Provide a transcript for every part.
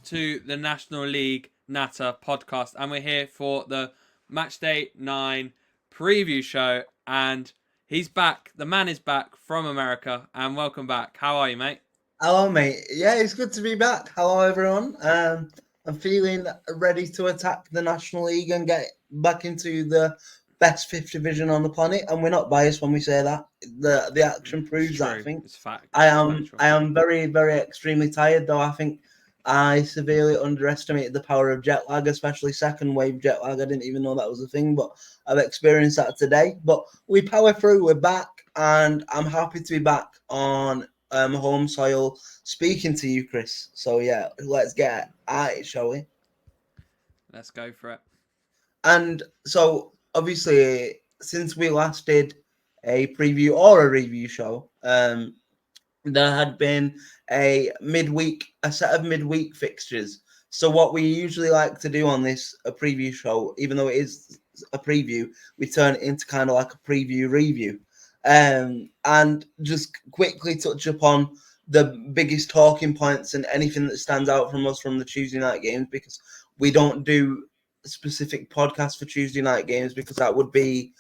to the National League Natter podcast, and we're here for the Matchday 9 preview show, and he's back. The man is back from America, and welcome back. How are you, mate? Hello, mate. Yeah, it's good to be back. Hello, everyone. I'm feeling ready to attack the National League and get back into the best fifth division on the planet. And we're not biased when we say that. The action It's proves that. I true. think It's fact. I It's am factual. I am very very extremely tired though. I think I severely underestimated the power of jet lag, especially second wave jet lag. I didn't even know that was a thing, but I've experienced that today. But we power through. We're back, and I'm happy to be back on home soil speaking to you, Chris. So yeah, let's get at it, shall we? Let's go for it. And so obviously, since we last did a preview or a review show, there had been a set of midweek fixtures. So what we usually like to do on this a preview show, even though it is a preview, we turn it into kind of like a preview review, and just quickly touch upon the biggest talking points and anything that stands out from us from the Tuesday night games, because we don't do specific podcasts for Tuesday night games, because that would be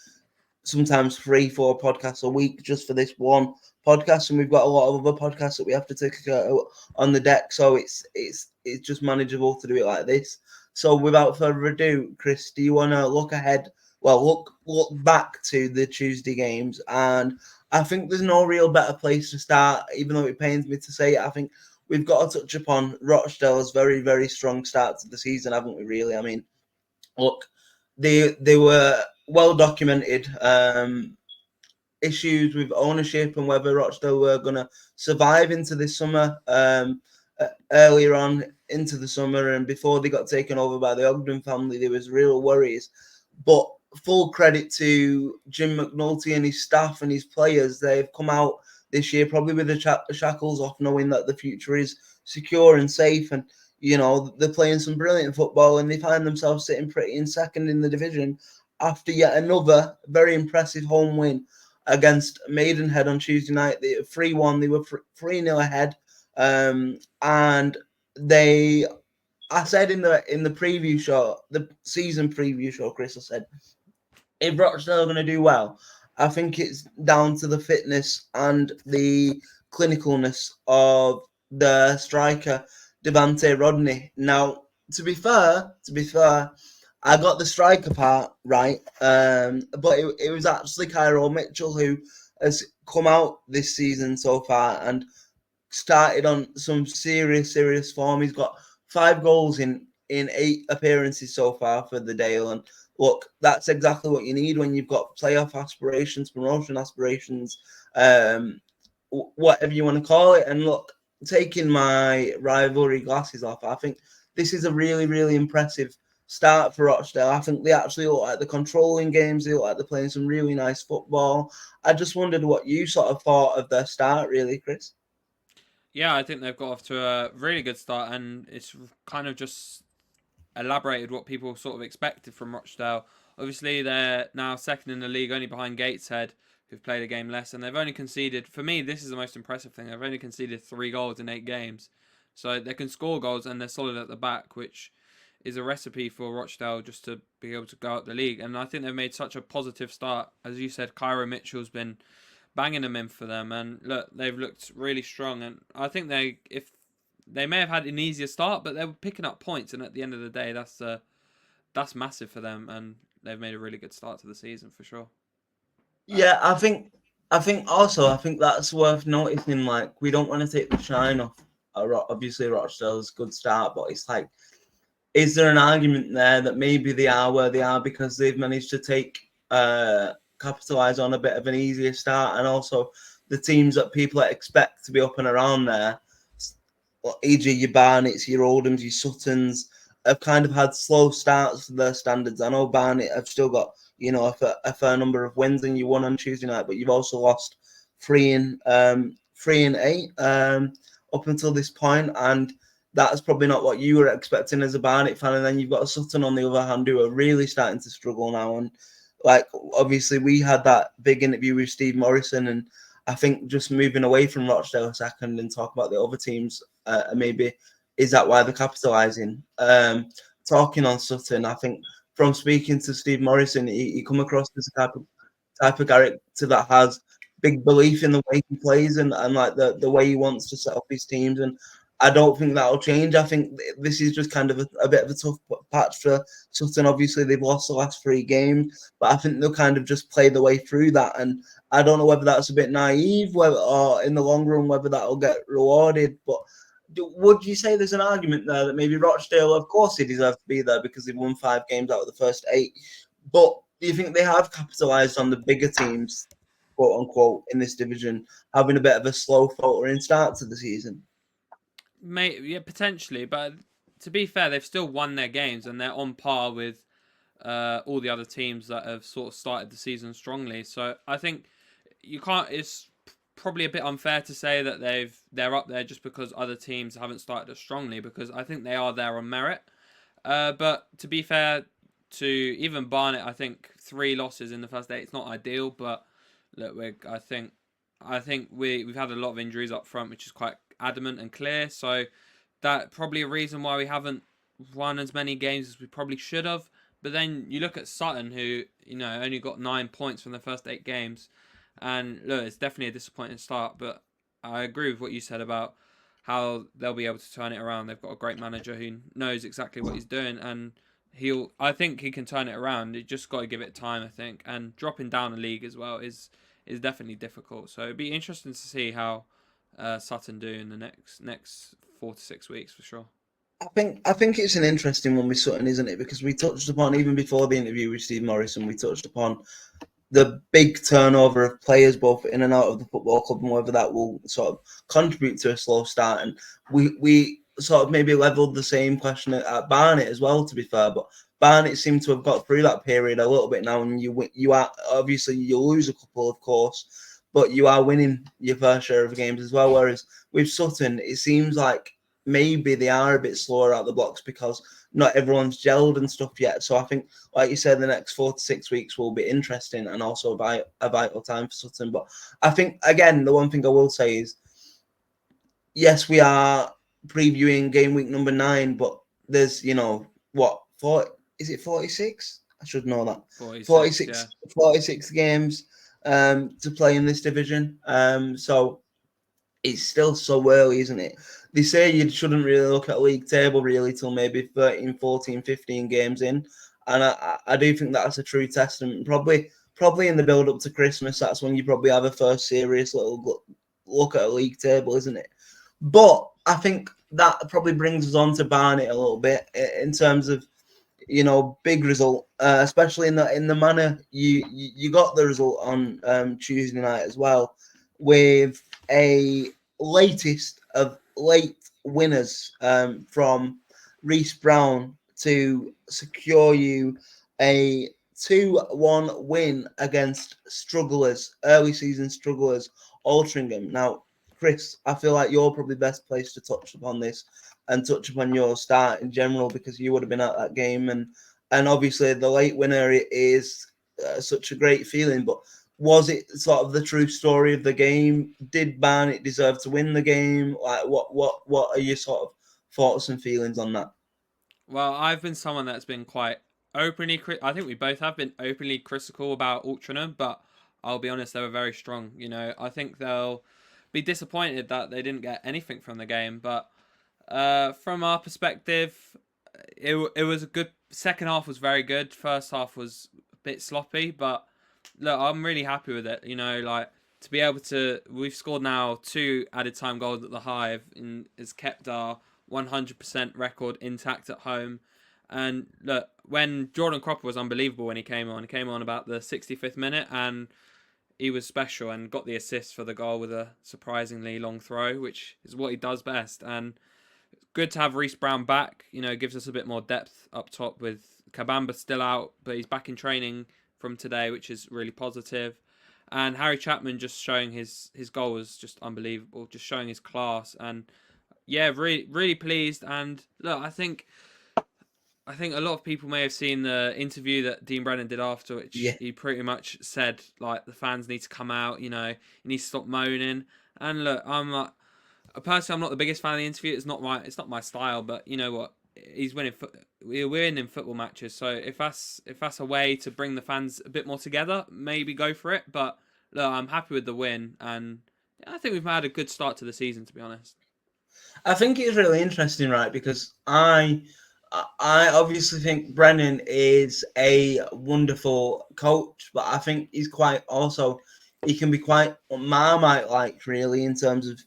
sometimes 3-4 podcasts a week just for this one podcast, and we've got a lot of other podcasts that we have to take on the deck, so it's just manageable to do it like this. So without further ado, Chris, do you want to look ahead? Well, look back to the Tuesday games, and I think there's no real better place to start, even though it pains me to say it. I think we've got to touch upon Rochdale's very very strong start to the season, haven't we? Really, I mean, look, they were well documented issues with ownership and whether Rochdale were going to survive into this summer. Earlier on into the summer and before they got taken over by the Ogden family, there was real worries. But full credit to Jim McNulty and his staff and his players. They've come out this year probably with the shackles off, knowing that the future is secure and safe. And they're playing some brilliant football, and they find themselves sitting pretty in second in the division after yet another very impressive home win against Maidenhead on Tuesday night. They 3-1. They were 3-0 ahead, and I said in the preview show, the season preview show, Chris, I said, if Rochdale are going to do well, I think it's down to the fitness and the clinicalness of the striker Devante Rodney. Now, to be fair, I got the striker part right, but it was actually Cairo Mitchell who has come out this season so far and started on some serious form. He's got 5 goals in 8 appearances so far for the Dale, and look, that's exactly what you need when you've got playoff aspirations, promotion aspirations, whatever you want to call it. And look, taking my rivalry glasses off, I think this is a really, really impressive start for Rochdale. I think they actually look like they're controlling games. They look like they're playing some really nice football. I just wondered what you sort of thought of their start, really, Chris. Yeah, I think they've got off to a really good start, and it's kind of just elaborated what people sort of expected from Rochdale. Obviously, they're now second in the league, only behind Gateshead, who've played a game less, and they've only conceded, for me, this is the most impressive thing, they've only conceded 3 goals in 8 games. So they can score goals, and they're solid at the back, which is a recipe for Rochdale just to be able to go out the league. And I think they've made such a positive start. As you said, Cairo Mitchell's been banging them in for them, and look, they've looked really strong. And I think if they may have had an easier start, but they were picking up points, and at the end of the day, that's massive for them, and they've made a really good start to the season for sure. Yeah, I think that's worth noticing. Like, we don't want to take the shine off. Obviously, Rochdale's good start, but it's like, is there an argument there that maybe they are where they are because they've managed to capitalize on a bit of an easier start, and also the teams that people expect to be up and around there, e.g. your Barnets, your Oldhams, your Suttons, have kind of had slow starts to their standards. I know Barnet have still got a fair number of wins, and you won on Tuesday night, but you've also lost 3-8 up until this point, and that's probably not what you were expecting as a Barnet fan. And then you've got a Sutton on the other hand who are really starting to struggle now. And like, obviously we had that big interview with Steve Morrison, and I think just moving away from Rochdale a second and talk about the other teams, maybe is that why they're capitalising? Talking on Sutton, I think from speaking to Steve Morrison, he come across as a type of character that has big belief in the way he plays and like the way he wants to set up his teams. And I don't think that'll change. I think this is just kind of a bit of a tough patch for Sutton. Obviously, they've lost the last 3 games, but I think they'll kind of just play the way through that. And I don't know whether that's a bit naive, whether or in the long run whether that'll get rewarded. But would you say there's an argument there that maybe Rochdale, of course, they deserve to be there because they've won 5 games out of the first 8, but do you think they have capitalised on the bigger teams, quote unquote, in this division, having a bit of a slow faltering start to the season? Yeah, potentially, but to be fair, they've still won their games and they're on par with all the other teams that have sort of started the season strongly. So I think you can't. It's probably a bit unfair to say that they're up there just because other teams haven't started as strongly, because I think they are there on merit. But to be fair to even Barnet, I think 3 losses in the first 8. It's not ideal, but look, I think we've had a lot of injuries up front, which is quite adamant and clear. So that probably a reason why we haven't won as many games as we probably should have. But then you look at Sutton, who only got 9 points from the first 8 games, and look, it's definitely a disappointing start. But I agree with what you said about how they'll be able to turn it around. They've got a great manager who knows exactly what he's doing, and I think he can turn it around. You just got to give it time, I think. And dropping down a league as well is definitely difficult. So it'd be interesting to see how Sutton do in the next 4 to 6 weeks for sure. I think it's an interesting one with Sutton, isn't it? Because we touched upon, even before the interview with Steve Morrison, we touched upon the big turnover of players both in and out of the football club, and whether that will sort of contribute to a slow start. And we sort of maybe levelled the same question at Barnet as well, to be fair. But Barnet seem to have got through that period a little bit now, and you are obviously you lose a couple, of course, but you are winning your fair share of games as well. Whereas with Sutton, it seems like maybe they are a bit slower out the blocks because not everyone's gelled and stuff yet. So I think, like you said, the next 4 to 6 weeks will be interesting and also a vital time for Sutton. But I think, again, the one thing I will say is, yes, we are previewing game week number 9, but there's, what, 40, is it 46? I should know that. 46 games to play in this division. So it's still so early, isn't it? They say you shouldn't really look at a league table really till maybe 13, 14, 15 games in. And I do think that's a true testament. Probably in the build up to Christmas, that's when you probably have a first serious little look at a league table, isn't it? But I think that probably brings us on to Barnet a little bit in terms of, big result, especially in the manner you got the result on Tuesday night as well, with a latest of late winners from Reece Brown to secure you a 2-1 win against early season strugglers, Altrincham. Now, Chris, I feel like you're probably best placed to touch upon this and touch upon your start in general because you would have been at that game, and obviously the late winner is such a great feeling. But was it sort of the true story of the game? Did Barnet deserve to win the game? Like, what are your sort of thoughts and feelings on that? Well, I've been someone that's been quite openly. I think we both have been openly critical about Altrincham, but I'll be honest, they were very strong. I think they'll be disappointed that they didn't get anything from the game, but from our perspective, it was a good second half. Was very good. First half was a bit sloppy, but look, I'm really happy with it. Like to be able to, we've scored now 2 added time goals at the Hive, and has kept our 100% record intact at home. And look, when Jordan Cropper was unbelievable when he came on about the 65th minute, and he was special and got the assist for the goal with a surprisingly long throw, which is what he does best. And good to have Reece Brown back. Gives us a bit more depth up top with Kabamba still out, but he's back in training from today, which is really positive. And Harry Chapman just showing his goal was just unbelievable, just showing his class. And yeah, really, really pleased. And look, I think a lot of people may have seen the interview that Dean Brennan did after, which he pretty much said, like, the fans need to come out, you need to stop moaning. And look, personally, I'm not the biggest fan of the interview. It's not my style. But you know what? He's winning. We're winning football matches. So if that's a way to bring the fans a bit more together, maybe go for it. But look, I'm happy with the win, and I think we've had a good start to the season, to be honest. I think it's really interesting, right? Because I obviously think Brennan is a wonderful coach, but I think he's quite also he can be quite Marmite like really in terms of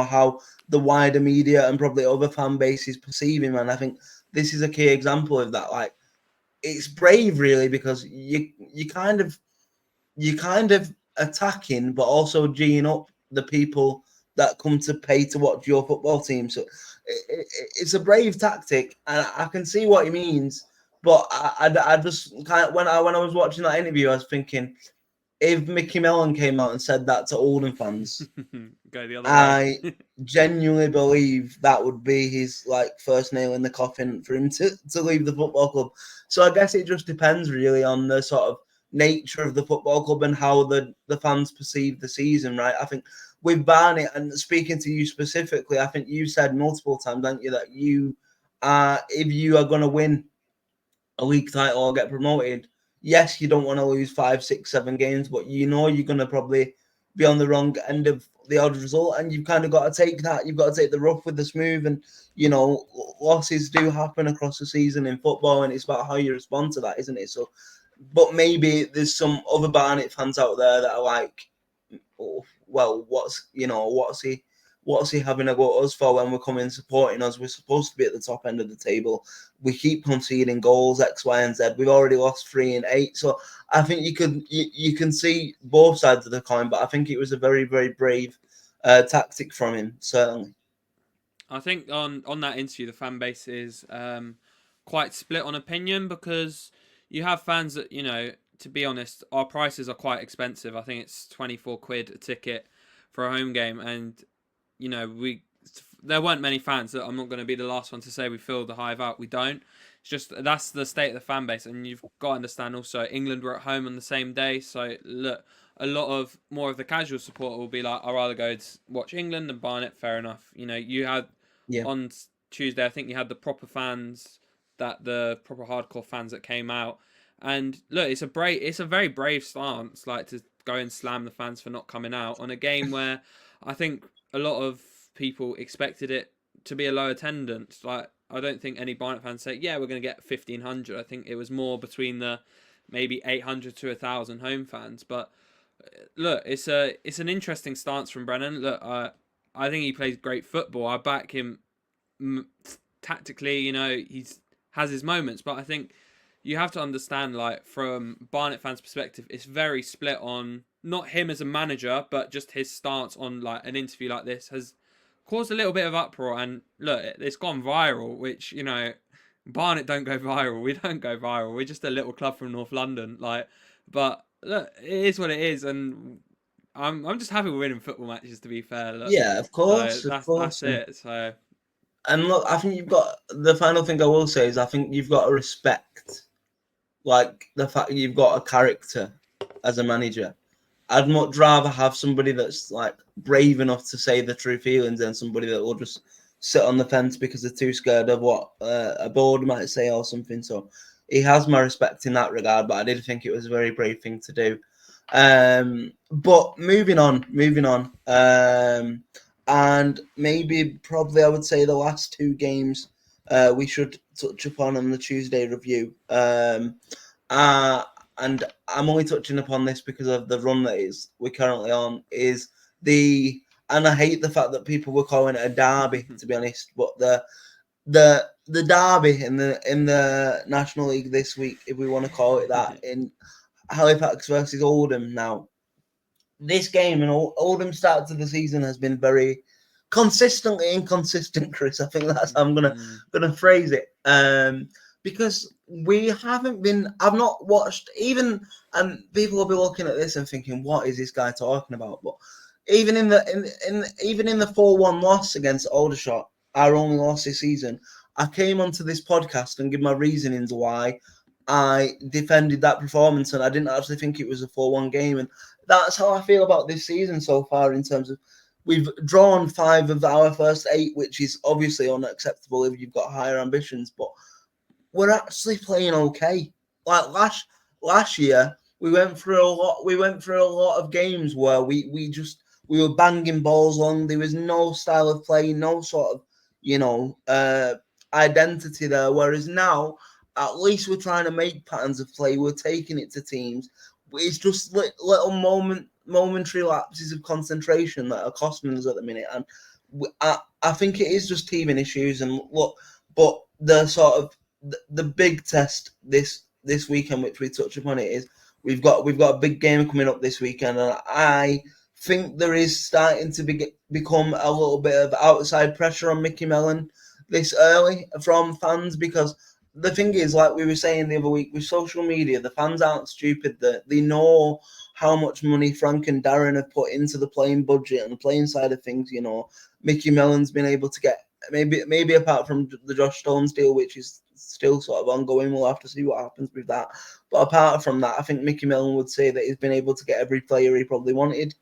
how the wider media and probably other fan bases perceive him, and I think this is a key example of that. Like it's brave really because you kind of attacking, but also geeing up the people that come to pay to watch your football team. So it's a brave tactic, and I can see what he means. But I just kind of when I was watching that interview, I was thinking if Mickey Mellon came out and said that to Oldham fans, Go the other I way. genuinely believe that would be his first nail in the coffin for him to leave the football club. So I guess it just depends really on the sort of nature of the football club and how the fans perceive the season, right? I think with Barnet, and speaking to you specifically, I think you said multiple times, haven't you, that if you are going to win a league title or get promoted, yes, you don't want to lose 5, 6, 7 games, but you're going to probably be on the wrong end of the odd result, and you've kind of got to take that. You've got to take the rough with the smooth, and losses do happen across the season in football, and it's about how you respond to that, isn't it? So, but maybe there's some other Barnet fans out there that are like, oh, well, what's he having a go at us for when we're coming supporting us? We're supposed to be at the top end of the table. We keep conceding goals, X, Y, and Z. We've already lost 3 and 8. So I think you can see both sides of the coin, but I think it was a very, very brave tactic from him, certainly. I think on that interview, the fan base is quite split on opinion because you have fans that, to be honest, our prices are quite expensive. I think it's 24 quid a ticket for a home game, and there weren't many fans. That I'm not going to be the last one to say we filled the Hive out. We don't. It's just that's the state of the fan base, and you've got to understand also England were at home on the same day, so look, a lot of more of the casual support will be like, I'd rather go to watch England than Barnet. Fair enough. You had on Tuesday, I think you had the proper fans, the proper hardcore fans that came out. And look, it's a very brave stance, like to go and slam the fans for not coming out on a game where I think a lot of people expected it to be a low attendance. Like I don't think any Barnet fans say, yeah, we're going to get 1,500. I think it was more between the maybe 800 to 1,000 home fans. But look, it's an interesting stance from Brennan. Look, I think he plays great football. I back him tactically. He's has his moments, but I think you have to understand, like, from Barnet fans' perspective, it's very split on not him as a manager, but just his stance on like an interview like this has caused a little bit of uproar. And look, it's gone viral, which Barnet don't go viral. We don't go viral. We're just a little club from North London, but look, it is what it is, and I'm just happy we're winning football matches. To be fair, look, Yeah, of course, so of course. that's it. So. And look, I think you've got the final thing I will say is I think you've got to respect like the fact you've got a character as a manager. I'd much rather have somebody that's like brave enough to say the true feelings than somebody that will just sit on the fence because they're too scared of what a board might say or something. So he has my respect in that regard, but I did think it was a very brave thing to do. But moving on, and maybe probably I would say the last 2 games we should touch upon on the Tuesday review. And I'm only touching upon this because of the run that we're currently on. And I hate the fact that people were calling it a derby, to be honest. But the derby in the National League this week, if we want to call it that, in Halifax versus Oldham. Now, this game and Oldham start to the season has been very consistently inconsistent, Chris. I think that's how I'm gonna phrase it. Because we haven't been. I've not watched even, and people will be looking at this and thinking, "What is this guy talking about?" But even in the 4-1 loss against Aldershot, our only loss this season, I came onto this podcast and give my reasonings why I defended that performance, and I didn't actually think it was a 4-1 game, and that's how I feel about this season so far in terms of we've drawn 5 of our first 8, which is obviously unacceptable if you've got higher ambitions. But we're actually playing okay. Like last year, we went through a lot. We went through a lot of games where we were banging balls long. There was no style of play, no sort of identity there. Whereas now, at least we're trying to make patterns of play. We're taking it to teams. It's just little momentary lapses of concentration that are costing us at the minute. And I think it is just teething issues. And look, but the sort of the big test this weekend, which we touch upon it, is we've got a big game coming up this weekend, and I think there is starting to become a little bit of outside pressure on Mickey Mellon this early from fans, because the thing is, like we were saying the other week, with social media, the fans aren't stupid. They know how much money Frank and Darren have put into the playing budget and the playing side of things. Mickey Mellon's been able to get, maybe apart from the Josh Stones deal, which is still sort of ongoing. We'll have to see what happens with that. But apart from that, I think Mickey Mellon would say that he's been able to get every player he probably wanted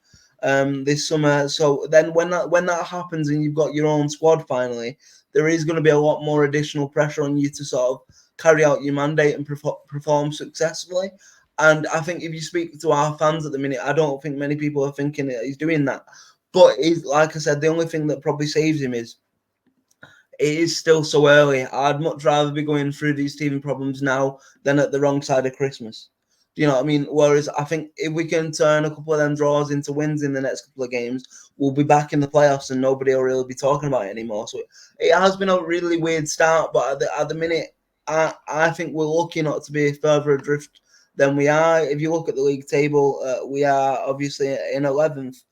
this summer. So then when that happens and you've got your own squad finally, there is going to be a lot more additional pressure on you to sort of carry out your mandate and perform successfully. And I think if you speak to our fans at the minute, I don't think many people are thinking that he's doing that. But like I said, the only thing that probably saves him is it is still so early. I'd much rather be going through these teething problems now than at the wrong side of Christmas. Do you know what I mean? Whereas I think if we can turn a couple of them draws into wins in the next couple of games, we'll be back in the playoffs and nobody will really be talking about it anymore. So it has been a really weird start, but at the minute, I think we're lucky not to be further adrift than we are. If you look at the league table, we are obviously in 11th,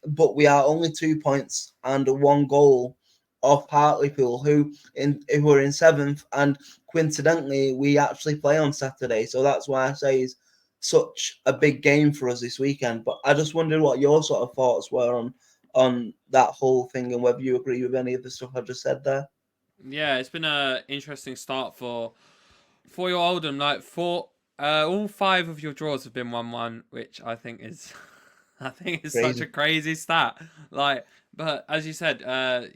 but we are only 2 points and 1 goal off Hartlepool, who are in 7th, and coincidentally, we actually play on Saturday. So that's why I say it's such a big game for us this weekend. But I just wondered what your sort of thoughts were on that whole thing and whether you agree with any of the stuff I just said there. Yeah, it's been an interesting start for your Oldham. Like all 5 of your draws have been 1-1, which I think is Crazy. such a crazy stat. Like, but as you said,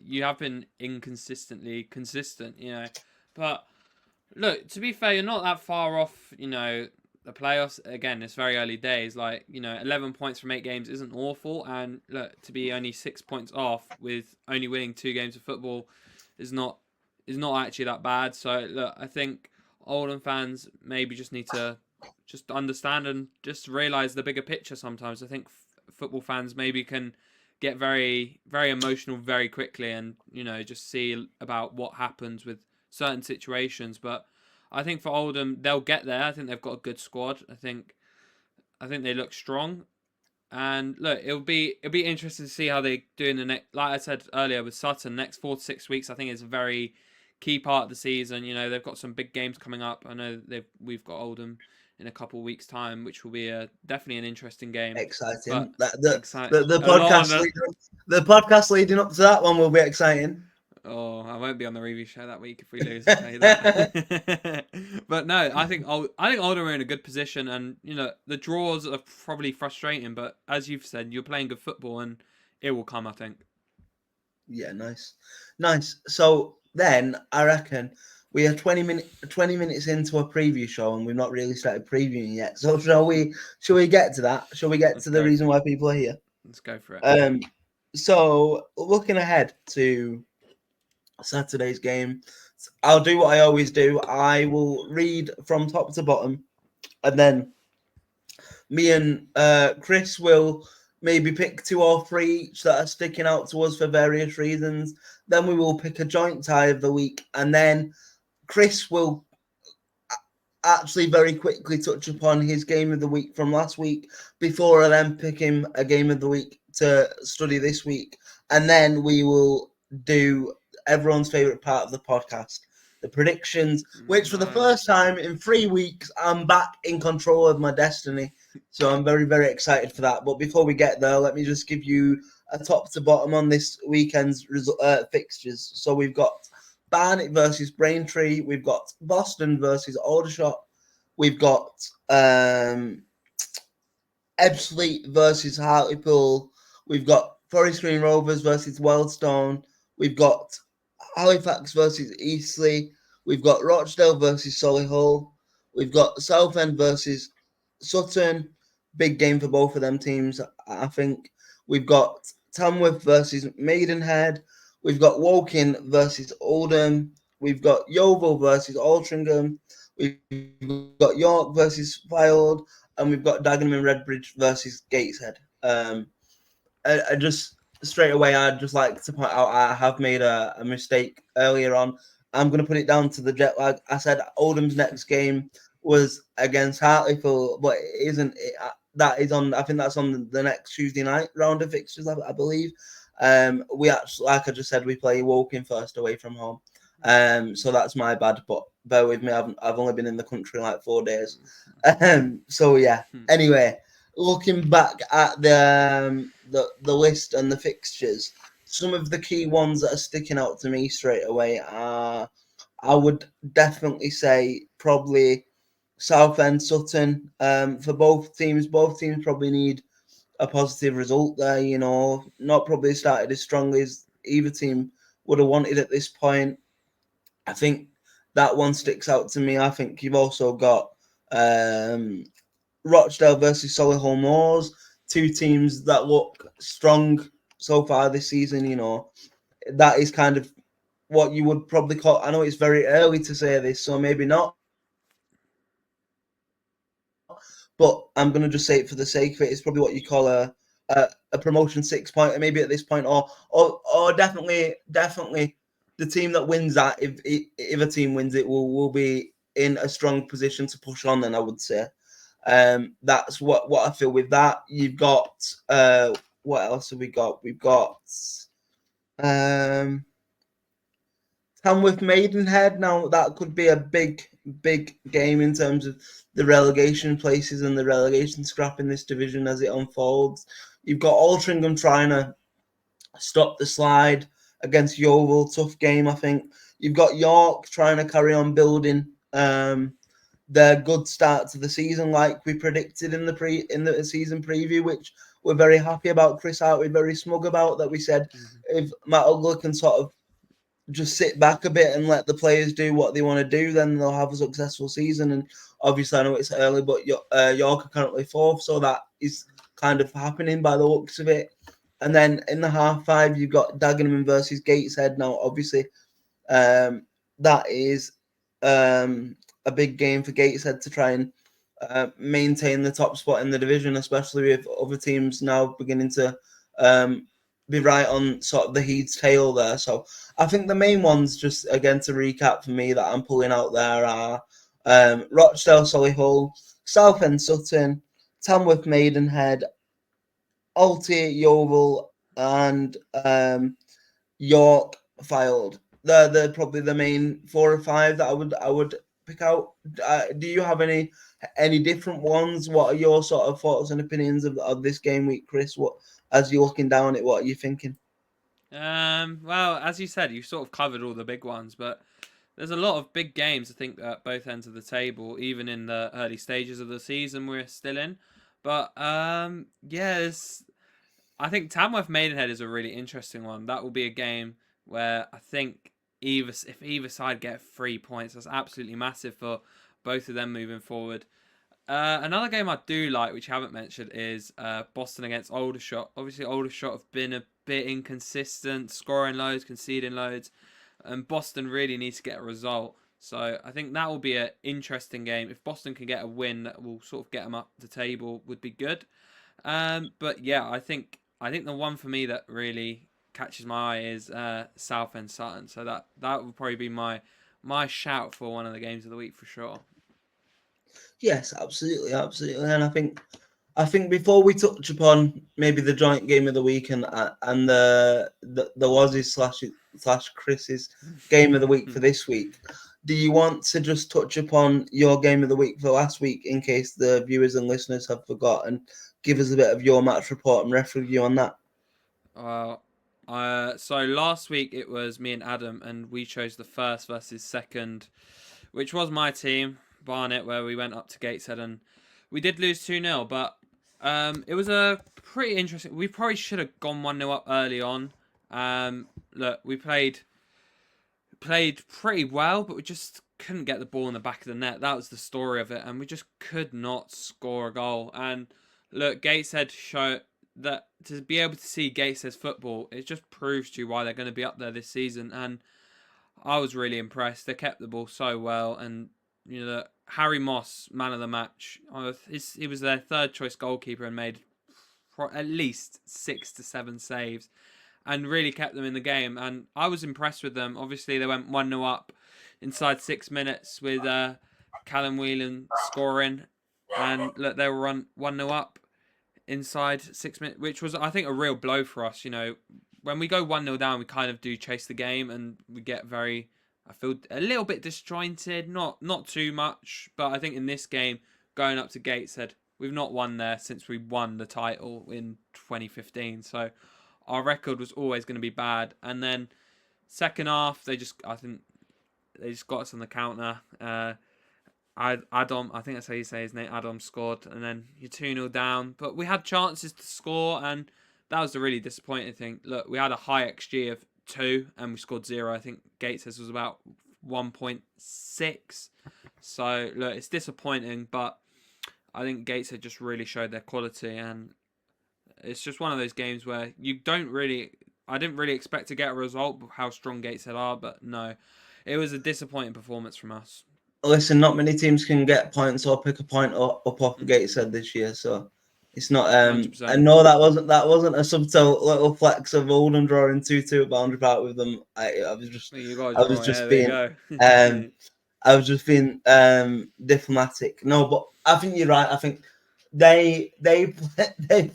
you have been inconsistently consistent, But look, to be fair, you're not that far off, the playoffs. Again, it's very early days. Like, 11 points from 8 games isn't awful. And look, to be only 6 points off with only winning 2 games of football is not actually that bad. So look, I think Oldham fans maybe just need to just understand and just realise the bigger picture sometimes. I think football fans maybe can get very, very emotional very quickly and, just see about what happens with certain situations. But I think for Oldham, they'll get there. I think they've got a good squad. I think they look strong. And look, it'll be interesting to see how they do in the next. Like I said earlier with Sutton, next 4 to 6 weeks, I think is a very key part of the season. They've got some big games coming up. I know we've got Oldham in a couple of weeks' time, which will be definitely an interesting game. Exciting. But The podcast leading up to that one will be exciting. Oh, I won't be on the review show that week if we lose. I'll tell you that. But no, I think Oldham are in a good position, and the draws are probably frustrating. But as you've said, you're playing good football, and it will come. I think. Yeah, nice. So then I reckon we are 20 minutes into a preview show, and we've not really started previewing yet. So shall we get to that? Shall we get to the reason why people are here? Let's go for it. So looking ahead to Saturday's game, I'll do what I always do. I will read from top to bottom, and then me and Chris will maybe pick 2 or 3 each that are sticking out to us for various reasons. Then we will pick a joint tie of the week, and then Chris will actually very quickly touch upon his game of the week from last week before I then pick him a game of the week to study this week. And then we will do everyone's favourite part of the podcast, the predictions, which for the first time in 3 weeks, I'm back in control of my destiny. So I'm very, very excited for that. But before we get there, let me just give you a top to bottom on this weekend's fixtures. So we've got Barnet versus Braintree. We've got Boston versus Aldershot. We've got Ebbsfleet versus Hartlepool. We've got Forest Green Rovers versus Wealdstone. We've got Halifax versus Eastleigh. We've got Rochdale versus Solihull. We've got Southend versus Sutton. Big game for both of them teams, I think. We've got Tamworth versus Maidenhead. We've got Woking versus Oldham. We've got Yeovil versus Altrincham. We've got York versus Fylde. And we've got Dagenham and Redbridge versus Gateshead. I just straight away, I'd just like to point out I have made a mistake earlier on. I'm going to put it down to the jet lag. I said Oldham's next game was against Hartlepool, but it isn't. That is on. I think that's on the next Tuesday night round of fixtures, I believe. We actually, like I just said, we play Woking first away from home. So that's my bad, but bear with me. I've only been in the country like 4 days. So yeah. Anyway, looking back at the list and the fixtures, some of the key ones that are sticking out to me straight away are, I would definitely say, probably Southend, Sutton. For both teams probably need a positive result there. You know, not probably started as strongly as either team would have wanted at this point. I think that one sticks out to me. I think you've also got Rochdale versus Solihull Moors, two teams that look strong so far this season. You know, that is kind of what you would probably call. I know it's very early to say this, so maybe not. But I'm going to just say it for the sake of it. It's probably what you call a promotion 6-pointer, maybe at this point, or definitely the team that wins that. If a team wins it, will be in a strong position to push on. Then I would say. That's what I feel with that. You've got what else have we got? We've got Tamworth Maidenhead. Now that could be a big game in terms of the relegation places and the relegation scrap in this division as it unfolds. You've got Altrincham trying to stop the slide against Yeovil. Tough game, I think. You've got York trying to carry on building their good start to the season, like we predicted in the season preview, which we're very happy about. Chris Hart, we're very smug about that. We said if Matt Ugler can sort of just sit back a bit and let the players do what they want to do, then they'll have a successful season. And obviously, I know it's early, but York are currently fourth, so that is kind of happening by the looks of it. And then in the half five, you've got Dagenham versus Gateshead. Now, obviously, that is a big game for Gateshead to try and maintain the top spot in the division, especially with other teams now beginning to be right on sort of the heat's tail there. So I think the main ones, just again to recap for me, that I'm pulling out there are Rochdale, Solihull, Southend, Sutton, Tamworth, Maidenhead, Alty, Yeovil, and York, Fylde. They're probably the main 4 or 5 that I would pick out. Do you have any different ones? What are your sort of thoughts and opinions of this game week, Chris? What, as you're looking down at, what are you thinking? Well, as you said, you've sort of covered all the big ones, but there's a lot of big games, I think, at both ends of the table, even in the early stages of the season we're still in. But yes, I think Tamworth Maidenhead is a really interesting one. That will be a game where I think if either side get 3 points, that's absolutely massive for both of them moving forward. Another game I do like, which I haven't mentioned, is Boston against Aldershot. Obviously, Aldershot have been a bit inconsistent, scoring loads, conceding loads, and Boston really needs to get a result. So I think that will be an interesting game. If Boston can get a win, that will sort of get them up the table, would be good. But yeah, I think the one for me that really catches my eye is Southend Sutton. So that would probably be my shout for one of the games of the week for sure. Yes, absolutely. And I think before we touch upon maybe the joint game of the week and the Waz's slash Chris's game of the week for this week, do you want to just touch upon your game of the week for last week in case the viewers and listeners have forgotten? Give us a bit of your match report and ref review on that. Well, so last week it was me and Adam, and we chose the first versus second, which was my team, Barnet, where we went up to Gateshead, and we did lose 2-0, but It was a pretty interesting. We probably should have gone 1-0 up early on. Look, we played pretty well, but we just couldn't get the ball in the back of the net. That was the story of it, and we just could not score a goal. And look, Gateshead show that to be able to see Gateshead's football, it just proves to you why they're going to be up there this season. And I was really impressed. They kept the ball so well, and Harry Moss, man of the match. He was their third choice goalkeeper and made at least 6 to 7 saves, and really kept them in the game. And I was impressed with them. Obviously, they went 1-0 up inside 6 minutes with Callum Whelan scoring, and look, they were 1-0 up inside 6 minutes, which was, I think, a real blow for us. When we go 1-0 down, we kind of do chase the game, and we get I feel a little bit disjointed, not too much, but I think in this game, going up to Gateshead, we've not won there since we won the title in 2015, so our record was always going to be bad. And then second half, I think they just got us on the counter. Adam, I think that's how you say his name, Adam scored, and then you're 2-0 down. But we had chances to score, and that was the really disappointing thing. Look, we had a high XG of 2, and we scored 0. I think Gateshead was about 1.6. So, look, it's disappointing, but I think Gateshead just really showed their quality, and it's just one of those games where I didn't really expect to get a result of how strong Gateshead are, but no, it was a disappointing performance from us. Listen, not many teams can get points or pick a point up off Gateshead this year, so it's not. 100%. I know that wasn't a subtle little flex of Oldham drawing 2-2 at Boundary Park with them. I was just being diplomatic. No, but I think you're right. I think they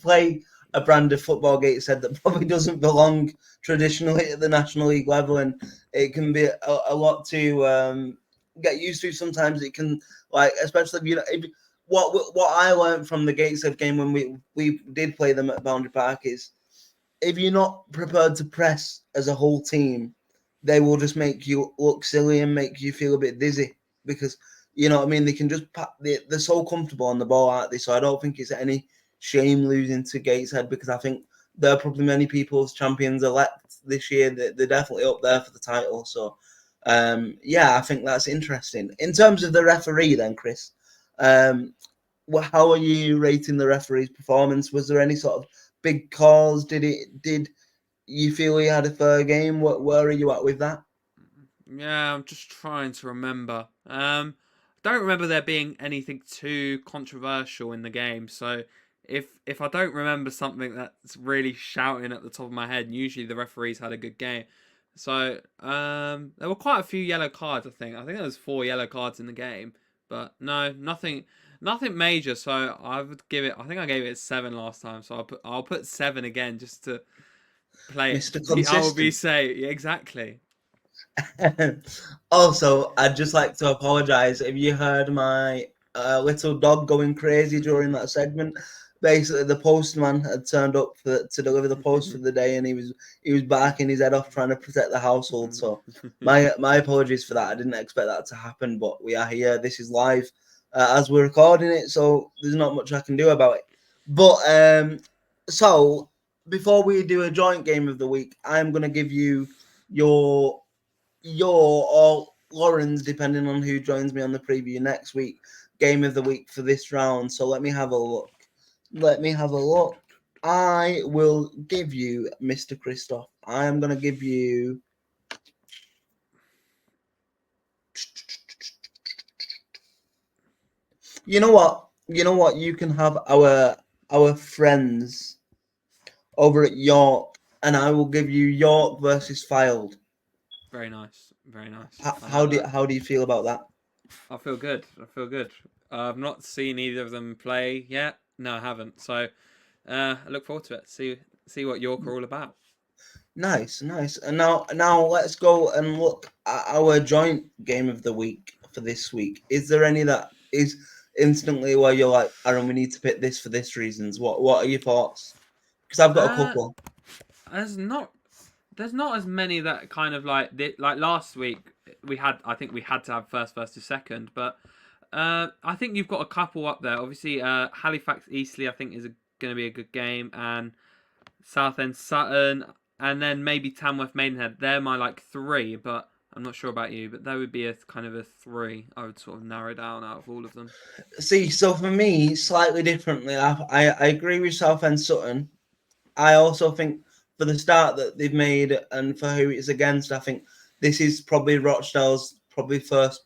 play a brand of football, Gateshead, that probably doesn't belong traditionally at the National League level, and it can be a lot to get used to. Sometimes it can, especially what I learned from the Gateshead game when we did play them at Boundary Park is, if you're not prepared to press as a whole team, they will just make you look silly and make you feel a bit dizzy, because you know what I mean. They can just they're so comfortable on the ball, aren't they? So I don't think it's any shame losing to Gateshead, because I think they're probably many people's champions elect this year. They're definitely up there for the title. So I think that's interesting. In terms of the referee, then, Chris, how are you rating the referee's performance? Was there any sort of big calls? Did you feel he had a fair game? Where are you at with that? Yeah, I'm just trying to remember. Don't remember there being anything too controversial in the game. So if I don't remember something that's really shouting at the top of my head, usually the referees had a good game. So there were quite a few yellow cards. I think there was 4 yellow cards in the game, but no, nothing major. So I would give it. I think I gave it a 7 last time. So I'll put 7 again just to play it. Mr. Consistent. I will be safe. Yeah, exactly. Also, I'd just like to apologise if you heard my little dog going crazy during that segment. Basically, the postman had turned up to deliver the post for the day, and he was barking his head off trying to protect the household. So my apologies for that. I didn't expect that to happen, but we are here. This is live as we're recording it, so there's not much I can do about it. But so before we do a joint game of the week, I'm going to give you your or Lauren's, depending on who joins me on the preview next week, game of the week for this round. So let me have a look. I will give you, Mr. Christoph. I am going to give you. You know what? You can have our friends over at York, and I will give you York versus Fylde. Very nice. Very nice. How do you feel about that? I feel good. I've not seen either of them play yet. No, I haven't. So I look forward to it. See what York are all about. Nice. And now let's go and look at our joint game of the week for this week. Is there any that is instantly where you're like, Aaron, we need to pick this for this reasons? What are your thoughts? Because I've got a couple. There's not as many that kind of like last week I think we had to have first versus second, but I think you've got a couple up there. Obviously, Halifax Eastleigh I think is going to be a good game, and Southend Sutton, and then maybe Tamworth Maidenhead. They're my like three, but I'm not sure about you. But that would be a kind of a three. I would sort of narrow down out of all of them. See, so for me, slightly differently, I agree with Southend Sutton. I also think for the start that they've made and for who it's against, I think this is probably Rochdale's probably first,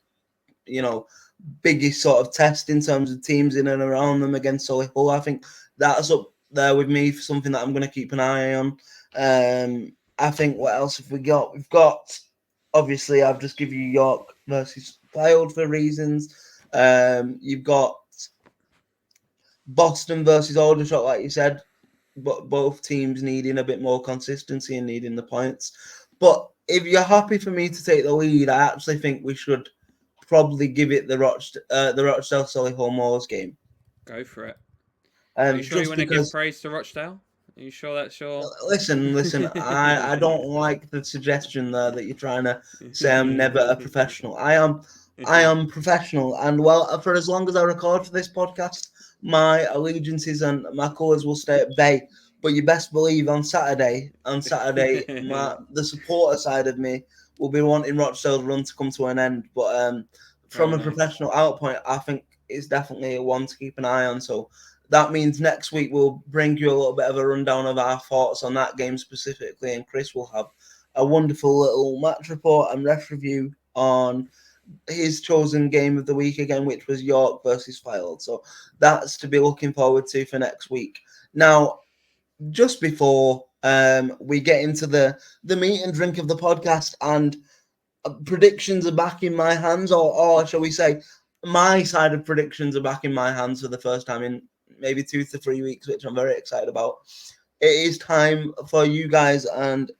biggest sort of test in terms of teams in and around them against Solihull. I think that's up there with me for something that I'm going to keep an eye on. I think what else have we got? We've got, obviously, I've just given you York versus Fylde for reasons. You've got Boston versus Aldershot, like you said, but both teams needing a bit more consistency and needing the points. But if you're happy for me to take the lead, I actually think we should probably give it the Rochdale Solihull Moors game. Go for it. Are you sure you want to give praise to Rochdale? Are you sure that's your... Listen. I don't like the suggestion there that you're trying to say I'm never a professional. I am professional, and well, for as long as I record for this podcast, my allegiances and my colours will stay at bay. But you best believe on Saturday, the supporter side of me will be wanting Rochdale's run to come to an end. But from a professional outpoint, I think it's definitely one to keep an eye on. So that means next week we'll bring you a little bit of a rundown of our thoughts on that game specifically, and Chris will have a wonderful little match report and ref review on his chosen game of the week again, which was York versus Fylde. So that's to be looking forward to for next week. Now, just before we get into the meat and drink of the podcast, and predictions are back in my hands, or shall we say, my side of predictions are back in my hands for the first time in maybe 2 to 3 weeks, which I'm very excited about. It is time for you guys and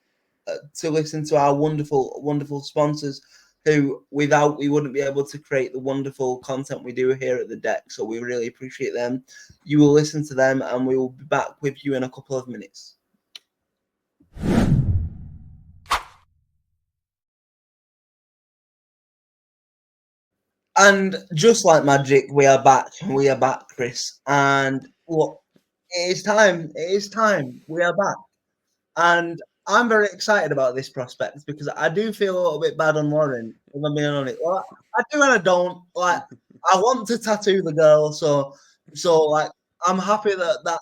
to listen to our wonderful sponsors, who without we wouldn't be able to create the wonderful content we do here at the deck. So we really appreciate them. You will listen to them, and we will be back with you in a couple of minutes. And just like magic, we are back. We are back, Chris. And look, it is time. We are back. And I'm very excited about this prospect because I do feel a little bit bad on Lauren, if I'm being honest. Well, I do and I don't. Like, I want to tattoo the girl, so like I'm happy that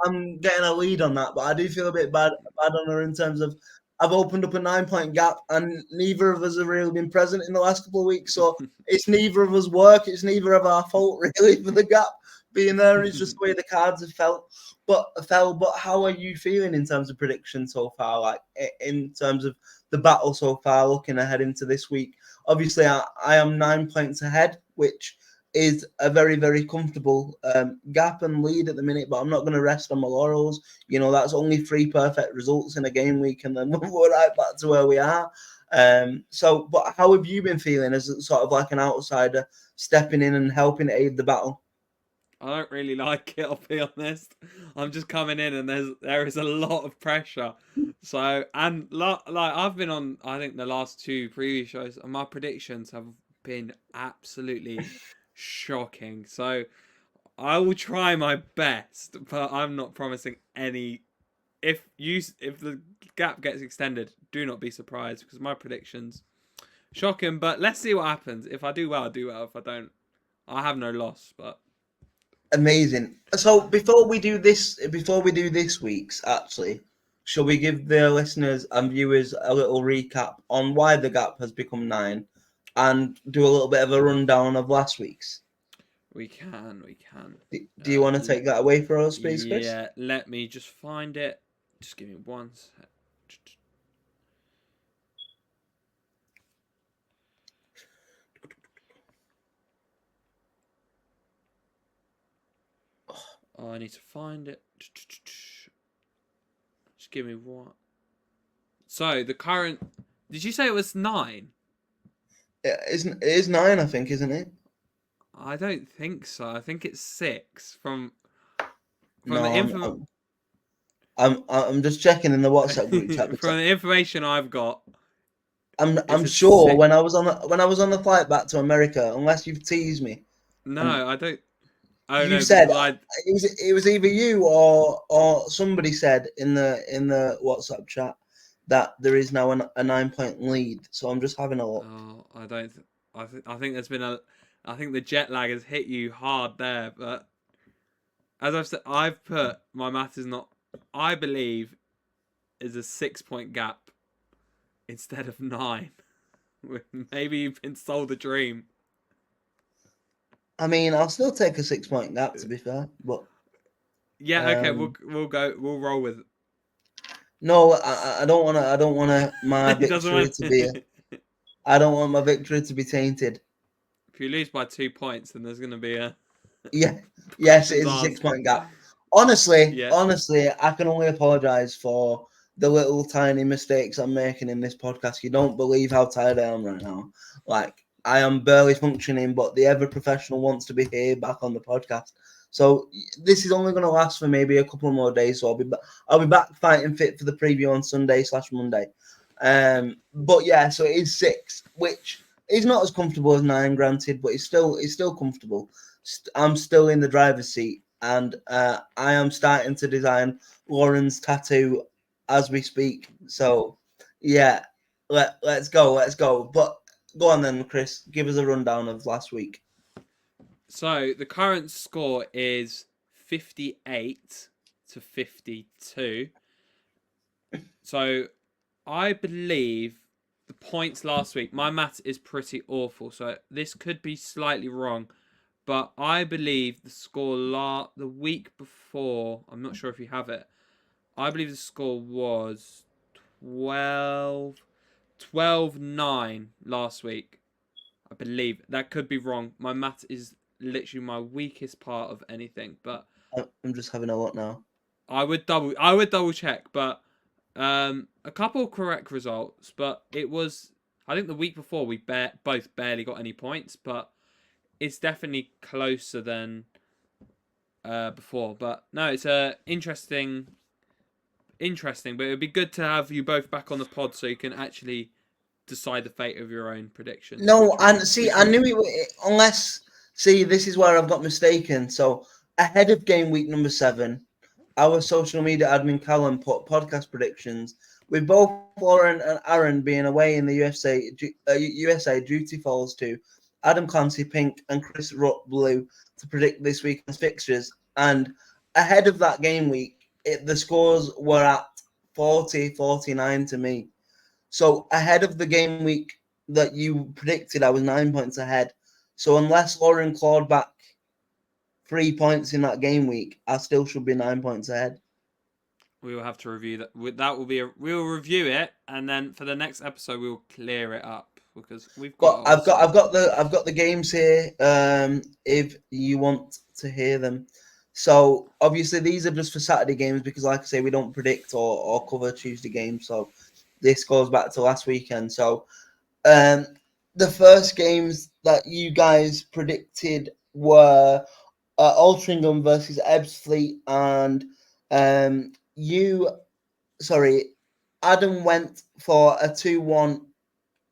I'm getting a lead on that, but I do feel a bit bad on her in terms of I've opened up a 9-point gap, and neither of us have really been present in the last couple of weeks. So it's neither of us work. It's neither of our fault really for the gap being there. It's just the way the cards have felt. But how are you feeling in terms of prediction so far? Like in terms of the battle so far, looking ahead into this week. Obviously, I am 9 points ahead, which is a very, very comfortable gap and lead at the minute. But I'm not going to rest on my laurels. That's only 3 perfect results in a game week, and then we're right back to where we are. But how have you been feeling as sort of like an outsider stepping in and helping aid the battle? I don't really like it, I'll be honest. I'm just coming in and there is a lot of pressure. So, and like I've been on, I think the last 2 previous shows, and my predictions have been absolutely shocking. So I will try my best, but I'm not promising any. If the gap gets extended, do not be surprised, because my predictions shocking. But let's see what happens. If I do well, I do well. If I don't, I have no loss. But amazing. So before we do this week's, actually, shall we give the listeners and viewers a little recap on why the gap has become 9, and do a little bit of a rundown of last week's? We can. Do you want to take that away for us, please, Chris? Yeah, let me just find it. Just give me one sec. Oh, I need to find it. Just give me one. So, the current... Did you say it was 9? It is 9, I think, isn't it? I don't think so. I think it's 6 from No, the info. I'm just checking in the WhatsApp group chat. From the information I've got, I'm sure 6. when I was on the flight back to America, unless you've teased me, No, I don't. Oh You no, said because I. it was either you or somebody said in the WhatsApp chat that there is now a 9-point lead. So I'm just having a look. Oh, I don't. I think there's been a. I think the jet lag has hit you hard there, but as I've said, I've put my math is not. I believe is a 6-point gap instead of 9. Maybe you've been sold a dream. I mean, I'll still take a 6-point gap to be fair, but Yeah, okay, um, we'll roll with. no, I don't want to. I don't want my He doesn't victory want. to be. I don't want my victory to be tainted. If you lose by 2 points, then there's going to be a Yeah, yes, it questions is a asked. 6-point gap. Honestly, Yeah, honestly, I can only apologise for the little tiny mistakes I'm making in this podcast. You don't believe how tired I am right now. Like I am barely functioning, but the ever professional wants to be here back on the podcast. So this is only going to last for maybe a couple more days. So I'll be back fighting fit for the preview on Sunday/Monday. But yeah, so it is 6, which is not as comfortable as 9, granted, but it's still comfortable. I'm still in the driver's seat, and I am starting to design Lauren's tattoo as we speak. So yeah, let's go. But go on then, Chris. Give us a rundown of last week. so the current score is 58 to 52. So I believe the points last week, my math is pretty awful, so this could be slightly wrong, but I believe the score the week before, I'm not sure if you have it, I believe the score was 12-9 last week. I believe. That could be wrong. My math is literally my weakest part of anything, but I'm just having a look now. I would double check, but a couple of correct results, but it was I think the week before we both barely got any points, but it's definitely closer than before. But no, it's interesting, but it would be good to have you both back on the pod so you can actually decide the fate of your own predictions. No, and see, I knew it. Unless, see, this is where I've got mistaken. So ahead of game week number 7, our social media admin Callum put podcast predictions with both Lauren and Aaron being away in the USA duty falls to Adam Clancy Pink and Chris Rutt Blue to predict this weekend's fixtures. And ahead of that game week, the scores were at 40-49 to me. So ahead of the game week that you predicted, I was 9 points ahead. So unless Lauren clawed back 3 points in that game week, I still should be 9 points ahead. We will have to review that. That will be we'll review it, and then for the next episode we'll clear it up because we've got. But I've got the games here. If you want to hear them, so obviously these are just for Saturday games because, like I say, we don't predict or cover Tuesday games. So this goes back to last weekend. So the first games that you guys predicted were Altrincham versus Ebbsfleet, and Adam went for a 2-1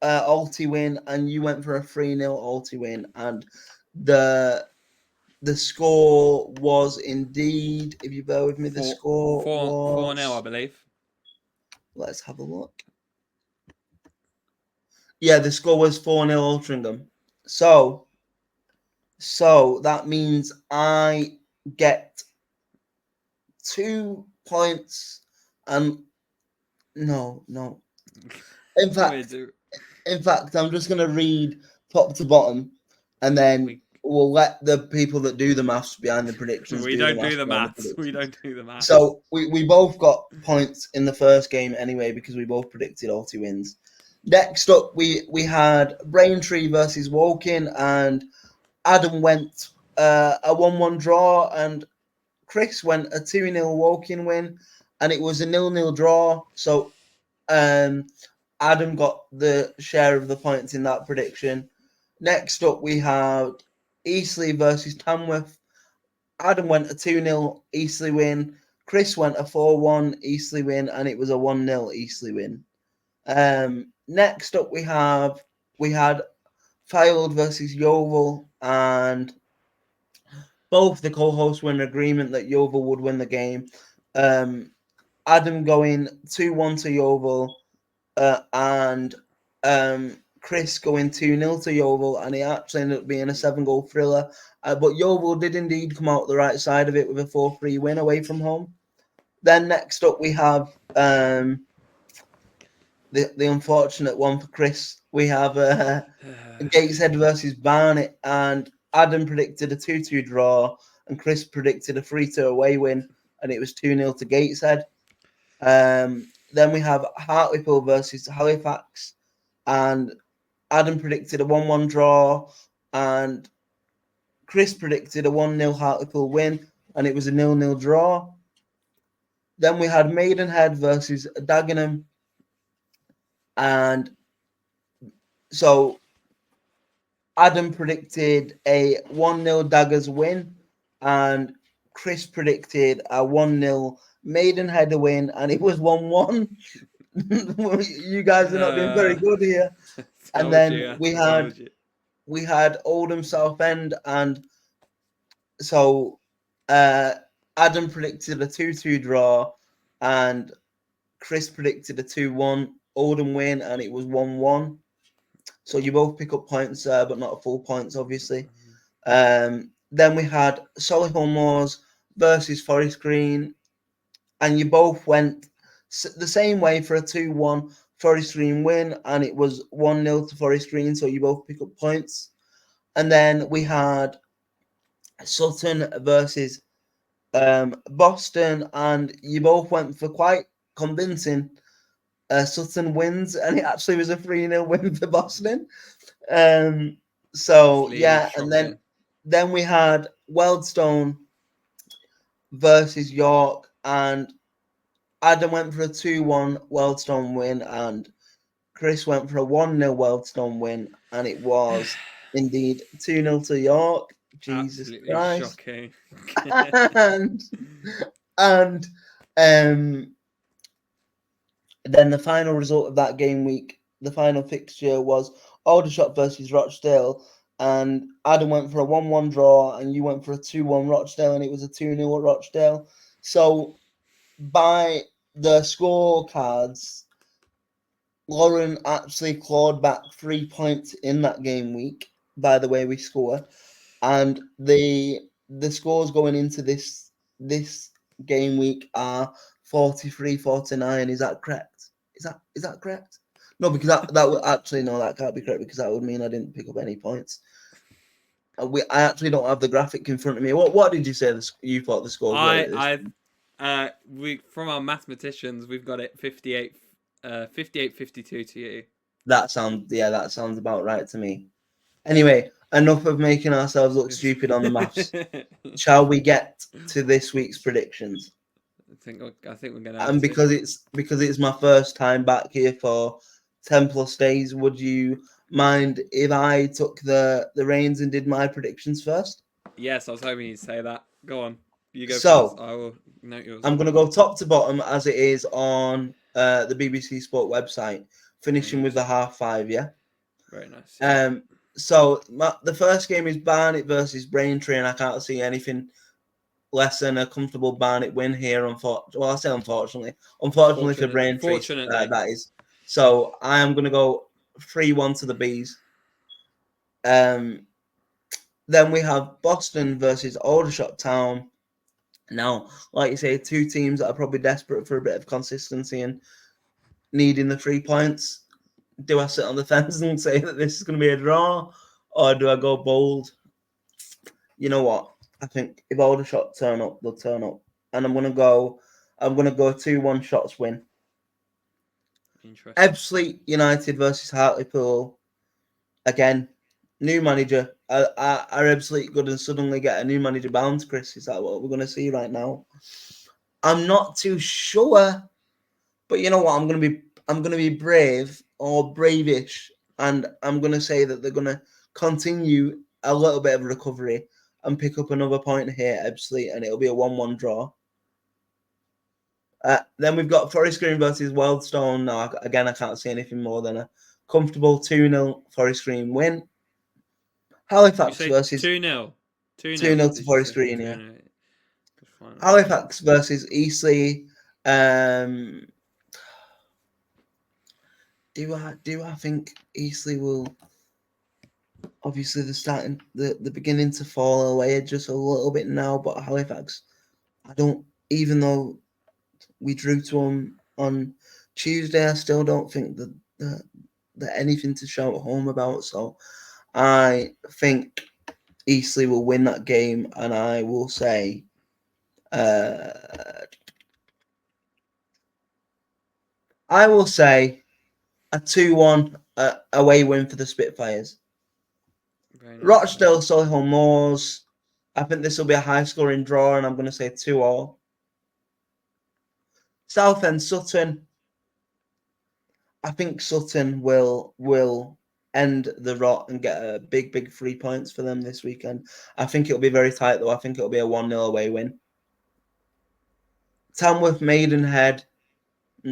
Alti win, and you went for a 3-0 Alti win, and the score was indeed, if you bear with me, the score 4-0, I was. believe. Let's have a look. Yeah, the score was 4-0 Altrincham. So that means I get 2 points, and no. In fact, I'm just gonna read top to bottom, and then we'll let the people that do the maths behind the predictions We don't do the maths. So we both got points in the first game anyway because we both predicted Alti wins. Next up, we had Braintree versus Woking, and Adam went a 1-1 draw, and Chris went a 2-0 Woking win, and it was a 0-0 draw. So Adam got the share of the points in that prediction. Next up, we had Eastleigh versus Tamworth. Adam went a 2-0 Eastleigh win. Chris went a 4-1 Eastleigh win, and it was a 1-0 Eastleigh win. Next up, we had Fylde versus Yeovil, and Both the co-hosts were in agreement that Yeovil would win the game. Adam going 2-1 to Yeovil, and Chris going 2-0 to Yeovil, and it actually ended up being a 7-goal thriller. But Yeovil did indeed come out the right side of it with a 4-3 win away from home. Then next up we have the unfortunate one for Chris. We have Gateshead versus Barnet, and Adam predicted a 2-2 draw, and Chris predicted a 3-2 away win, and it was 2-0 to Gateshead. Then we have Hartlepool versus Halifax, and Adam predicted a 1-1 draw, and Chris predicted a 1-0 Hartlepool win, and it was a 0-0 draw. Then we had Maidenhead versus Dagenham, and so Adam predicted a 1-0 Daggers win, and Chris predicted a 1-0 Maidenhead win, and it was 1-1. You guys are not doing very good here. And then we had Oldham Southend, and so Adam predicted a 2-2 draw, and Chris predicted a 2-1 Oldham win, and it was 1-1. So you both pick up points there, but not full points, obviously. Then we had Solihull Moors versus Forest Green, and you both went the same way for a 2-1 Forest Green win, and it was 1-0 to Forest Green, so you both pick up points. And then we had Sutton versus Boston, and you both went for quite convincing. Sutton wins, and it actually was a 3-0 win for Boston. So yeah, shocking. and then we had Wealdstone versus York, and Adam went for a 2-1 Wealdstone win, and Chris went for a 1-0 Wealdstone win, and it was indeed 2-0 to York. Jesus Absolutely Christ. Shocking. and then the final result of that game week, the final fixture was Aldershot versus Rochdale, and Adam went for a 1-1 draw, and you went for a 2-1 Rochdale, and it was a 2-0 Rochdale. So by the scorecards, Lauren actually clawed back 3 points in that game week by the way we score, and the scores going into this game week are 43-49. Is that correct? Is that correct? No, because that would actually no, that can't be correct, because that would mean I didn't pick up any points. I actually don't have the graphic in front of me. What did you say you thought the score was? We from our mathematicians, we've got it 58-52 to you. That sounds about right to me. Anyway, enough of making ourselves look stupid on the maths. Shall we get to this week's predictions? I think we're gonna have and to. because it's my first time back here for 10+ days, would you mind if I took the reins and did my predictions first? Yes, I was hoping you'd say that. Go on, you go So, first. I will note yours. I'm going to go top to bottom as it is on the BBC Sport website, finishing with the 5:30. Yeah. Very nice. Yeah. So the first game is Barnet versus Braintree, and I can't see anything less than a comfortable Barnet win here. Unfortunately, I say unfortunately for Braintree, that is. So I am going to go 3-1 to the Bees. Then we have Boston versus Aldershot Town. Now, like you say, two teams that are probably desperate for a bit of consistency and needing the 3 points. Do I sit on the fence and say that this is going to be a draw, or do I go bold? You know what? I think if Aldershot turn up, they'll turn up, and I'm gonna go 2-1 shots win. Interesting. Ebbsfleet United versus Hartlepool. Again, new manager. Are Ebbsfleet good and suddenly get a new manager bounce, Chris? Is that what we're gonna see right now? I'm not too sure, but you know what? I'm gonna be brave or bravish, and I'm gonna say that they're gonna continue a little bit of recovery and pick up another point here, Ebbsfleet, and it'll be a 1-1 draw. Then we've got Forest Green versus Wealdstone. Now, again, I can't see anything more than a comfortable 2-0 Forest Green win. Halifax versus 2-0. 2 2 nil. 0 to Did you Forest say Green, 2 yeah. 0? Good final. Halifax versus Eastleigh. Do I think Eastleigh will? Obviously, they're beginning to fall away just a little bit now. But Halifax, I don't. Even though we drew to them on Tuesday, I still don't think that they're anything to shout home about. So I think Eastleigh will win that game, and I will say. I will say a 2-1 away win for the Spitfires. Very nice. Rochdale, Solihull Moors. I think this will be a high scoring draw, and I'm going to say 2-all. Southend, Sutton. I think Sutton will end the rot and get a big 3 points for them this weekend. I think it'll be very tight, though. I think it'll be a 1-0 away win. Tamworth, Maidenhead. I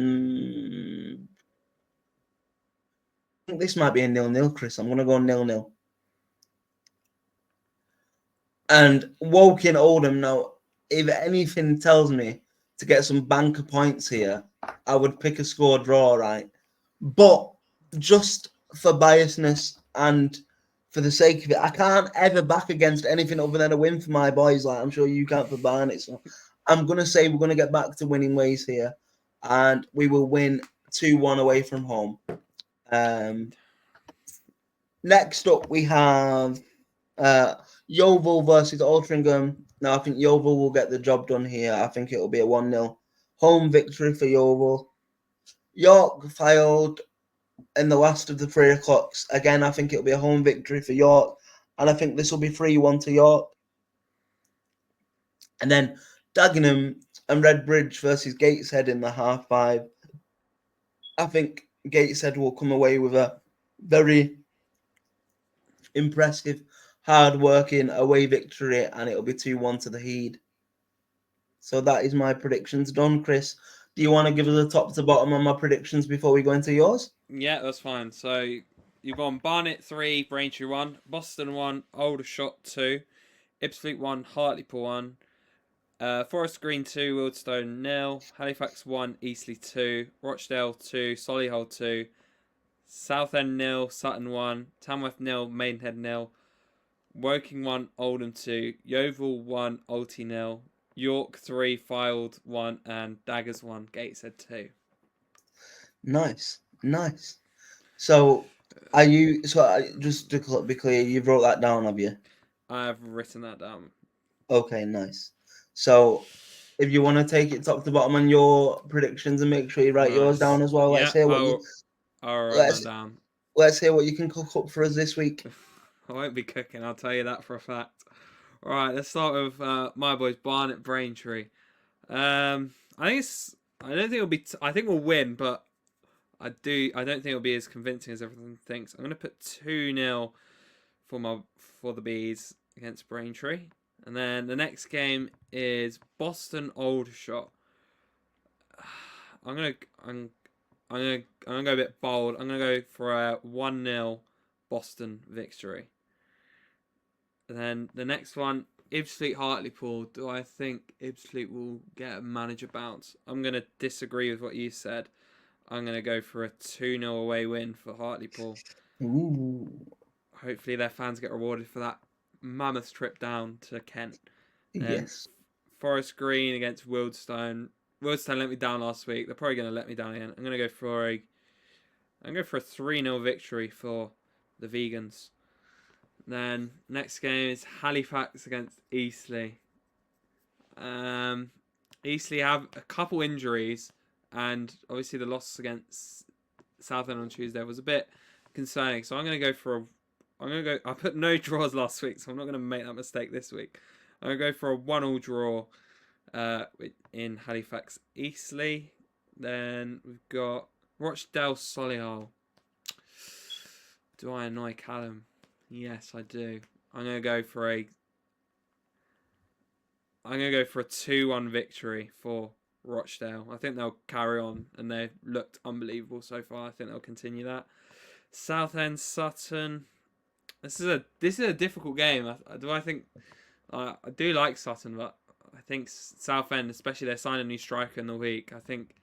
think this might be a 0-0, Chris. I'm going to go 0-0. And Woking Oldham. Now, if anything tells me to get some banker points here, I would pick a score draw, right? But just for biasness and for the sake of it, I can't ever back against anything other than a win for my boys. Like I'm sure you can't for Barnet. So I'm gonna say we're gonna get back to winning ways here, and we will win 2-1 away from home. Next up, we have Yeovil versus Altrincham. Now, I think Yeovil will get the job done here. I think it'll be a 1-0 home victory for Yeovil. York filed in the last of the 3 o'clocks. Again, I think it'll be a home victory for York. And I think this will be 3-1 to York. And then Dagenham and Redbridge versus Gateshead in the half 5. I think Gateshead will come away with a very impressive, hard-working away victory, and it'll be 2-1 to the Heed. So that is my predictions done, Chris. Do you want to give us a top to bottom on my predictions before we go into yours? Yeah, that's fine. So you've gone Barnet 3, Braintree 1, Boston 1, Aldershot 2, Ebbsfleet 1, Hartlepool 1, Forest Green 2, Wildstone 0, Halifax 1, Eastleigh 2, Rochdale 2, Solihull 2, Southend 0, Sutton 1, Tamworth 0, Maidenhead 0, Woking 1, Oldham 2, Yeovil 1, Alty 0, York 3, Fylde 1, and Daggers 1, Gateshead 2. Nice. So, just to be clear, you've wrote that down, have you? I've written that down. Okay, nice. So, if you want to take it top to bottom on your predictions and make sure you write yours down as well, Yeah, I'll write them down. Let's hear what you can cook up for us this week. I won't be cooking, I'll tell you that for a fact. Alright, let's start with my boys, Barnet Braintree. I don't think it'll be. I think we'll win, but I don't think it'll be as convincing as everyone thinks. I'm going to put 2-0 for the Bees against Braintree, and then the next game is Boston Aldershot. I'm gonna go a bit bold. I'm gonna go for a 1-0 Boston victory. And then the next one, Ebbsfleet Hartlepool. Do I think Ebbsfleet will get a manager bounce? I'm going to disagree with what you said. I'm going to go for a 2-0 away win for Hartlepool. Ooh. Hopefully their fans get rewarded for that mammoth trip down to Kent. Yes. Forest Green against Wildstone. Wildstone let me down last week. They're probably going to let me down again. I'm going to go for a 3-0 victory for the Vegans. Then next game is Halifax against Eastleigh. Eastleigh have a couple injuries, and obviously the loss against Southend on Tuesday was a bit concerning. So I'm going to go for I put no draws last week, so I'm not going to make that mistake this week. I'm going to go for a 1-1 draw in Halifax Eastleigh. Then we've got Rochdale Solihull. Do I annoy Callum? Yes, I do. I'm gonna go for a 2-1 victory for Rochdale. I think they'll carry on, and they've looked unbelievable so far. I think they'll continue that. Southend Sutton. This is a difficult game. Do I think I do like Sutton, but I think Southend, especially they're signing a new striker in the week. I think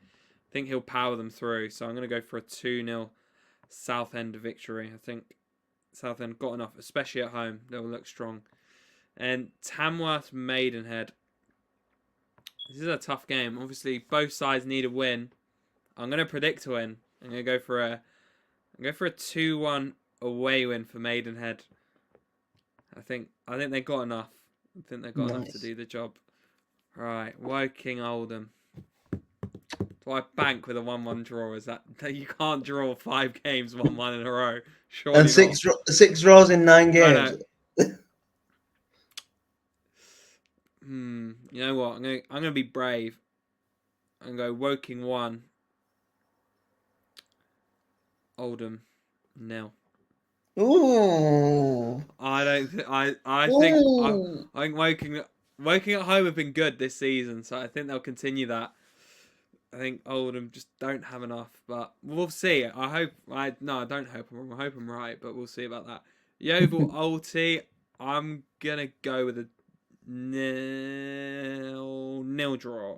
he'll power them through. So I'm going to go for a 2-0 Southend victory. I think Southend got enough, especially at home. They'll look strong. And Tamworth Maidenhead. This is a tough game. Obviously, both sides need a win. I'm going to predict a win. I'm going to go for a 2-1 away win for Maidenhead. I think they got enough. I think they've got enough to do the job. Right, Woking Oldham. Do I bank with a 1-1 draw? Is that you can't draw 5 games 1-1 in a row? Surely and six draws in 9 games. You know what? I'm gonna be brave and go Woking 1, Oldham 0. Ooh. I think Woking at home have been good this season, so I think they'll continue that. I think Oldham just don't have enough, but we'll see. I don't hope I'm wrong. I hope I'm right, but we'll see about that. Yeovil Alty, I'm gonna go with a 0-0 draw.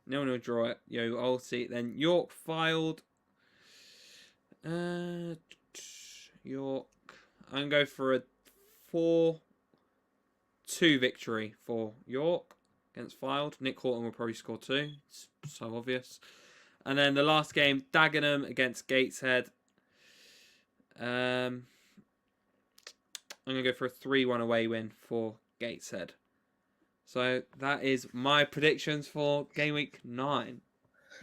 0-0 draw at Yeovil Alty. Then York Fylde. York. I'm going to go for a 4-2 victory for York against Fylde. Nick Horton will probably score 2. It's so obvious. And then the last game, Dagenham against Gateshead. I'm going to go for a 3-1 away win for Gateshead. So that is my predictions for game week 9.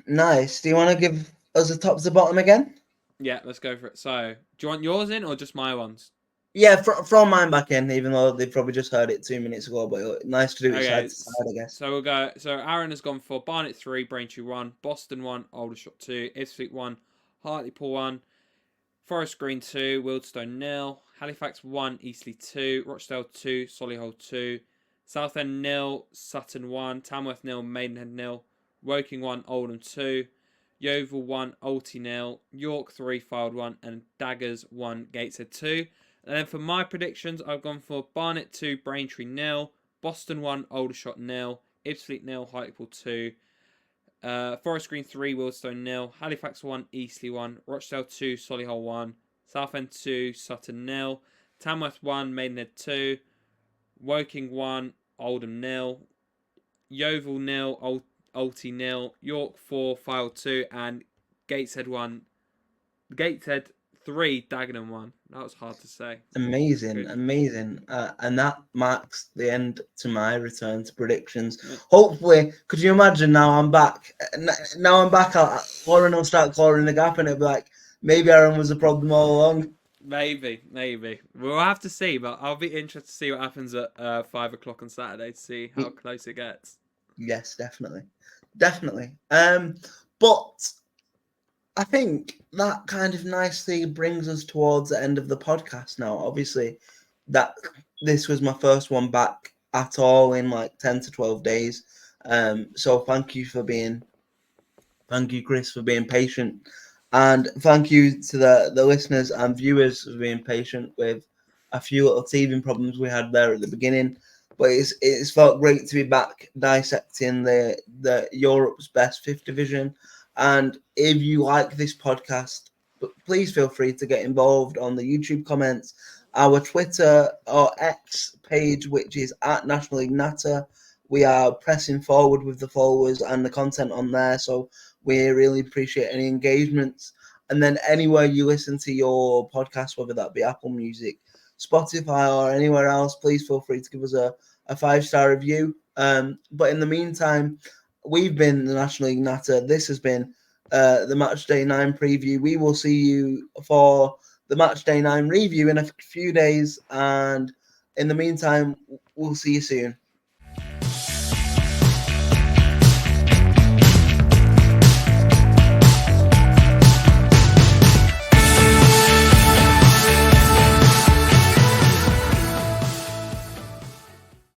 Nice. Do you want to give us a top to bottom again? Yeah, let's go for it. So, do you want yours in or just my ones? Yeah, throw mine back in, even though they probably just heard it 2 minutes ago. But nice to do it side to side, I guess. So we'll go. So Aaron has gone for Barnet 3, Braintree 1, Boston 1, Aldershot 2, Ebbsfleet 1, Hartlepool 1, Forest Green 2, Wildstone 0, Halifax 1, Eastleigh 2, Rochdale 2, Solihull 2, Southend 0, Sutton 1, Tamworth 0, Maidenhead 0, Woking 1, Oldham 2, Yeovil 1, Alty 0, York 3, Fylde 1, and Daggers 1, Gateshead 2. And then for my predictions, I've gone for Barnet 2, Braintree 0, Boston 1, Aldershot 0, Ebbsfleet 0, Hartlepool 2, Forest Green 3, Wildstone 0, Halifax 1, Eastleigh 1, Rochdale 2, Solihull 1, Southend 2, Sutton 0, Tamworth 1, Maidenhead 2, Woking 1, Oldham 0, Yeovil 0, Alty 0, York 4, Fylde 2, and Gateshead 1. Gateshead 3, Dagenham 1. That was hard to say. Amazing. And that marks the end to my return to predictions. Yeah. Hopefully, could you imagine now I'm back? Lauren will start closing the gap and it'll be like, maybe Aaron was a problem all along. Maybe. We'll have to see, but I'll be interested to see what happens at 5 o'clock on Saturday to see how close it gets. Yes, definitely. But I think that kind of nicely brings us towards the end of the podcast now. Obviously, that this was my first one back at all in like 10 to 12 days. So thank you, Chris, for being patient. And thank you to the listeners and viewers for being patient with a few little teething problems we had there at the beginning. But it's felt great to be back dissecting the Europe's best 5th division. And if you like this podcast, please feel free to get involved on the YouTube comments, our Twitter or X page, which is at National League Natter. We are pressing forward with the followers and the content on there, so we really appreciate any engagements. And then anywhere you listen to your podcast, whether that be Apple Music, Spotify, or anywhere else, please feel free to give us a 5-star review. But in the meantime, we've been the National League Natter. This has been the Matchday 9 preview. We will see you for the Matchday 9 review in a few days. And in the meantime, we'll see you soon.